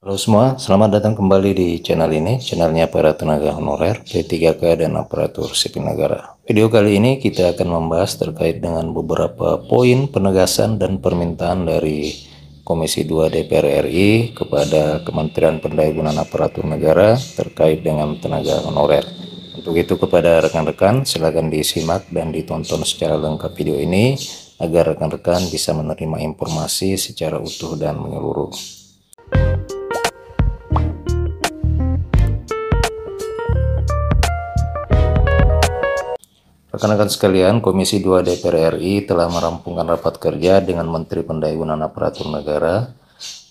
Halo semua, selamat datang kembali di channel ini, channelnya para tenaga honorer, P3K dan aparatur sipil negara. Video kali ini kita akan membahas terkait dengan beberapa poin penegasan dan permintaan dari Komisi 2 DPR RI kepada Kementerian Pendayagunaan Aparatur Negara terkait dengan tenaga honorer. Untuk itu kepada rekan-rekan, silakan disimak dan ditonton secara lengkap video ini agar rekan-rekan bisa menerima informasi secara utuh dan menyeluruh. Rekan-rekan sekalian, Komisi 2 DPR RI telah merampungkan rapat kerja dengan Menteri Pendayagunaan Aparatur Negara,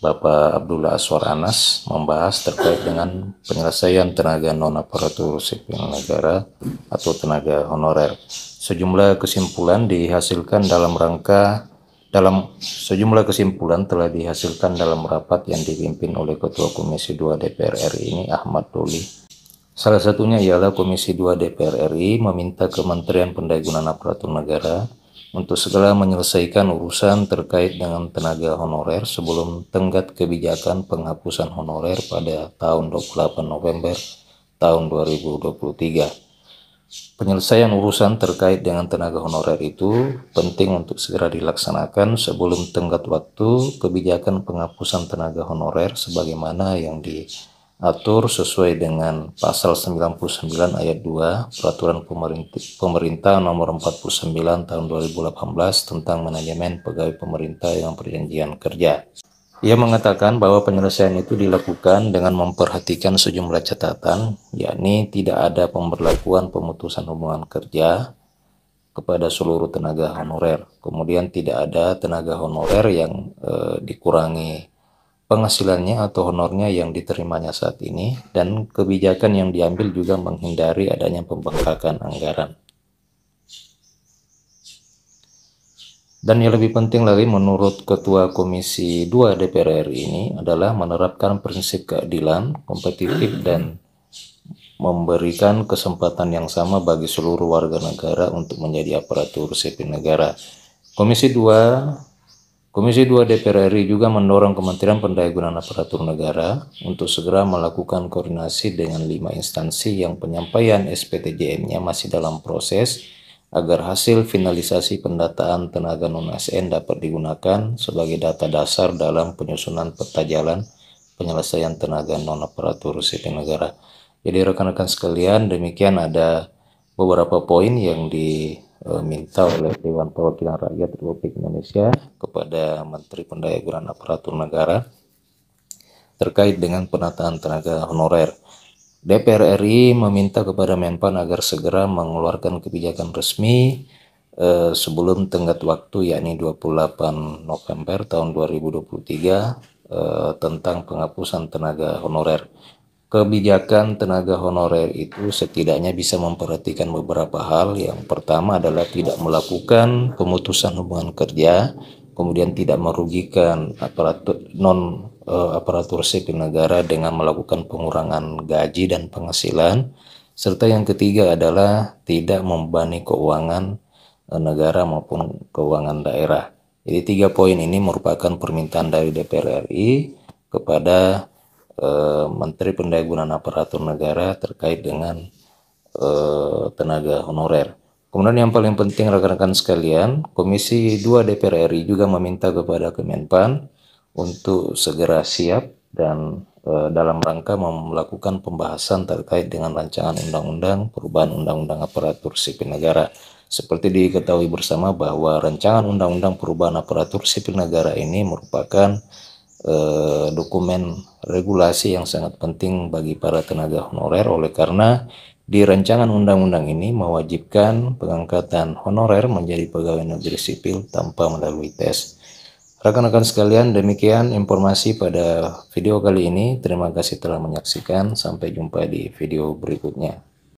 Bapak Abdullah Azwar Anas, membahas terkait dengan penyelesaian tenaga non-aparatur sipil negara atau tenaga honorer. Sejumlah kesimpulan telah dihasilkan dalam rapat yang dipimpin oleh Ketua Komisi 2 DPR RI ini, Ahmad Doli. Salah satunya ialah Komisi 2 DPR RI meminta Kementerian Pendayagunaan Aparatur Negara untuk segera menyelesaikan urusan terkait dengan tenaga honorer sebelum tenggat kebijakan penghapusan honorer pada tahun 28 November tahun 2023. Penyelesaian urusan terkait dengan tenaga honorer itu penting untuk segera dilaksanakan sebelum tenggat waktu kebijakan penghapusan tenaga honorer sebagaimana yang diatur sesuai dengan pasal 99 ayat 2 Peraturan Pemerintah Nomor 49 Tahun 2018 tentang manajemen pegawai pemerintah yang perjanjian kerja. Ia mengatakan bahwa penyelesaian itu dilakukan dengan memperhatikan sejumlah catatan, yakni tidak ada pemberlakuan pemutusan hubungan kerja kepada seluruh tenaga honorer. Kemudian tidak ada tenaga honorer yang dikurangi penghasilannya atau honornya yang diterimanya saat ini, dan kebijakan yang diambil juga menghindari adanya pembengkakan anggaran. Dan yang lebih penting lagi menurut Ketua Komisi 2 DPR RI ini adalah menerapkan prinsip keadilan, kompetitif, dan memberikan kesempatan yang sama bagi seluruh warga negara untuk menjadi aparatur sipil negara. Komisi 2 DPR RI juga mendorong Kementerian Pendayagunaan Aparatur Negara untuk segera melakukan koordinasi dengan 5 instansi yang penyampaian SPTJN-nya masih dalam proses agar hasil finalisasi pendataan tenaga non-ASN dapat digunakan sebagai data dasar dalam penyusunan peta jalan penyelesaian tenaga non-aparatur sipil negara. Jadi rekan-rekan sekalian, demikian ada beberapa poin yang diminta oleh Dewan Perwakilan Rakyat Republik Indonesia kepada Menteri Pendayagunaan Aparatur Negara terkait dengan penataan tenaga honorer. DPR RI meminta kepada Menpan agar segera mengeluarkan kebijakan resmi sebelum tenggat waktu, yakni 28 November tahun 2023 tentang penghapusan tenaga honorer. Kebijakan tenaga honorer itu setidaknya bisa memperhatikan beberapa hal. Yang pertama adalah tidak melakukan pemutusan hubungan kerja, kemudian tidak merugikan aparatur sipil negara dengan melakukan pengurangan gaji dan penghasilan, serta yang ketiga adalah tidak membebani keuangan negara maupun keuangan daerah. Jadi 3 poin ini merupakan permintaan dari DPR RI kepada Menteri Pendayagunaan Aparatur Negara terkait dengan tenaga honorer. Kemudian yang paling penting rekan-rekan sekalian, Komisi 2 DPR RI juga meminta kepada Kemenpan untuk segera siap dan dalam rangka melakukan pembahasan terkait dengan rancangan undang-undang perubahan undang-undang aparatur sipil negara. Seperti diketahui bersama bahwa rancangan undang-undang perubahan aparatur sipil negara ini merupakan dokumen regulasi yang sangat penting bagi para tenaga honorer, oleh karena di rancangan undang-undang ini mewajibkan pengangkatan honorer menjadi pegawai negeri sipil tanpa melalui tes. Rekan-rekan sekalian, demikian informasi pada video kali ini. Terima kasih telah menyaksikan. Sampai jumpa di video berikutnya.